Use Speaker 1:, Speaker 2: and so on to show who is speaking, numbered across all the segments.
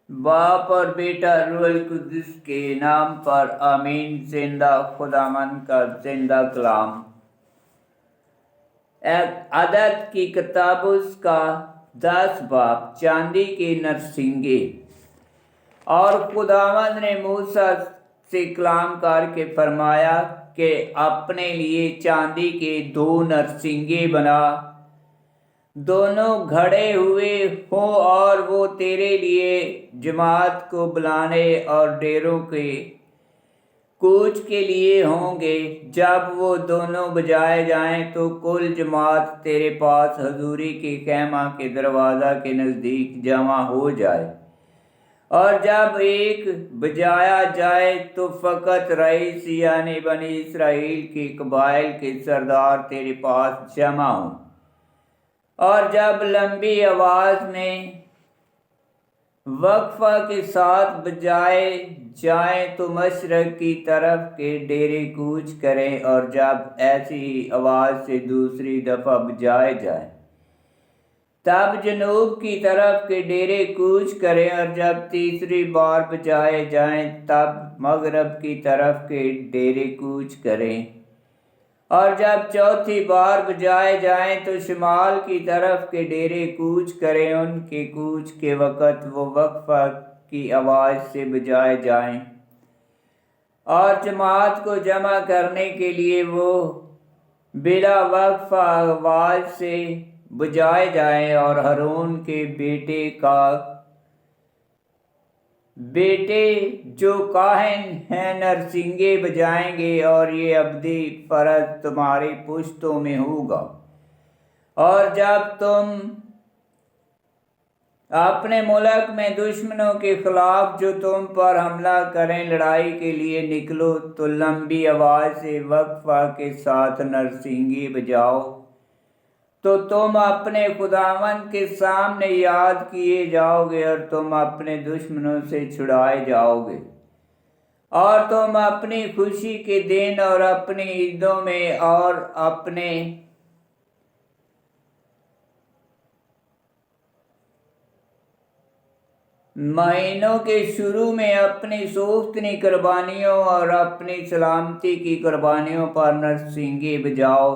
Speaker 1: باپ اور بیٹا روح القدس کے نام پر آمین۔ زندہ خداوند کا زندہ کلام۔ عدد کی کتاب اس کا 10 باب۔ چاندی کے نرسنگے۔ اور خداوند نے موسیٰ سے کلام کر کے فرمایا کہ اپنے لیے چاندی کے 2 نرسنگے بنا، دونوں گھڑے ہوئے ہوں، اور وہ تیرے لیے جماعت کو بلانے اور ڈیروں کے کوچ کے لیے ہوں گے۔ جب وہ دونوں بجائے جائیں تو کل جماعت تیرے پاس حضوری کے خیمہ کے دروازہ کے نزدیک جمع ہو جائے، اور جب ایک بجایا جائے تو فقط رئیس یعنی بنی اسرائیل کے قبائل کے سردار تیرے پاس جمع ہوں۔ اور جب لمبی آواز میں وقفہ کے ساتھ بجائے جائیں تو مشرق کی طرف کے ڈیرے کوچ کریں، اور جب ایسی ہی آواز سے دوسری دفعہ بجائے جائیں تب جنوب کی طرف کے ڈیرے کوچ کریں، اور جب تیسری بار بجائے جائیں تب مغرب کی طرف کے ڈیرے کوچ کریں، اور جب چوتھی بار بجائے جائیں تو شمال کی طرف کے ڈیرے کوچ کریں۔ ان کے کوچ کے وقت وہ وقفہ کی آواز سے بجائے جائیں، اور جماعت کو جمع کرنے کے لیے وہ بلا وقفہ آواز سے بجائے جائیں، اور ہارون کے بیٹے جو کاہن ہیں نرسنگے بجائیں گے، اور یہ ابدی فرض تمہاری پشتوں میں ہوگا۔ اور جب تم اپنے ملک میں دشمنوں کے خلاف جو تم پر حملہ کریں لڑائی کے لیے نکلو تو لمبی آواز سے وقفہ کے ساتھ نرسنگی بجاؤ، تو تم اپنے خداوند کے سامنے یاد کیے جاؤ گے، اور تم اپنے دشمنوں سے چھڑائے جاؤ گے، اور تم اپنی خوشی کے دن اور اپنی عیدوں میں اور اپنے مہینوں کے شروع میں اپنی صوفتنی قربانیوں اور اپنی سلامتی کی قربانیوں پر نرسنگی بجاؤ،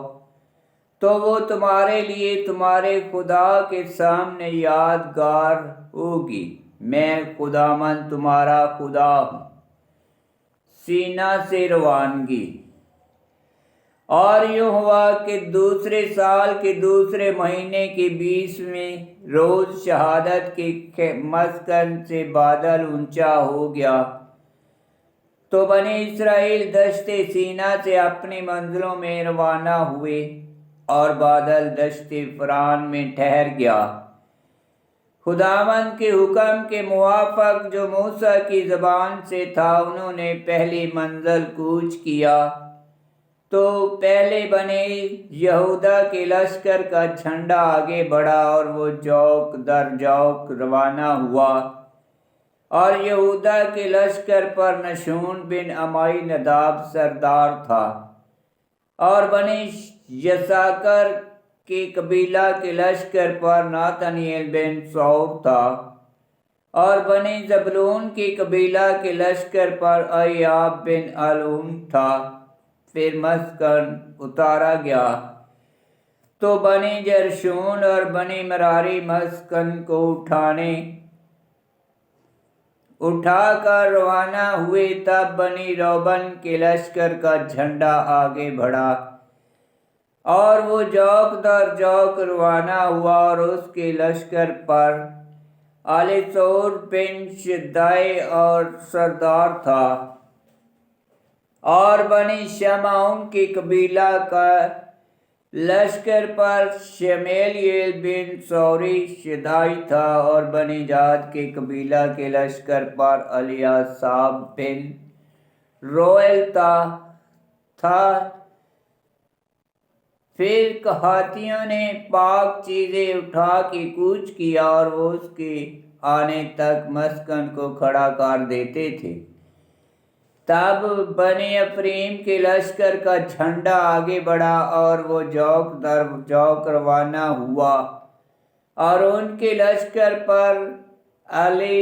Speaker 1: تو وہ تمہارے لیے تمہارے خدا کے سامنے یادگار ہوگی۔ میں خداوند تمہارا خدا ہوں۔ سینا سے روانگی۔ اور یوں ہوا کہ دوسرے سال کے دوسرے مہینے کے 20ویں روز شہادت کے مسکن سے بادل اونچا ہو گیا، تو بنی اسرائیل دشت سینا سے اپنی منزلوں میں روانہ ہوئے، اور بادل دشت فران میں ٹھہر گیا۔ خداوند کے حکم کے موافق جو موسیٰ کی زبان سے تھا، انہوں نے پہلی منزل کوچ کیا۔ تو پہلے بنے یہودا کے لشکر کا جھنڈا آگے بڑھا، اور وہ جوک در جوک روانہ ہوا، اور یہودا کے لشکر پر نشون بن عمی نداب سردار تھا، اور بنی یساکر کے قبیلہ کے لشکر پر ناتنیل بن سور تھا، اور بنی زبلون کے قبیلہ کے لشکر پر ایاب بن الون تھا۔ پھر مسکن اتارا گیا تو بنی جرشون اور بنی مراری مسکن کو اٹھا کر روانہ ہوئے۔ تب بنی روبن کے لشکر کا جھنڈا آگے بڑھا، اور وہ جوک در جوک روانہ ہوا، اور اس کے لشکر پر الیسور بن شدائی اور سردار تھا، اور بنی شمعون کے قبیلہ کا لشکر پر شمیلیل بن سوری شدائی تھا، اور بنی جاد کے قبیلہ کے لشکر پر الیاساب بن رویل تھا۔ پھر کہاتیوں نے پاک چیزیں اٹھا کے کوچ کیا، اور وہ اس کے آنے تک مسکن کو کھڑا کر دیتے تھے۔ تب بنی افریم کے لشکر کا جھنڈا آگے بڑھا، اور وہ جوک در جوک روانہ ہوا، اور ان کے لشکر پر علی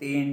Speaker 1: 3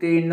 Speaker 1: 3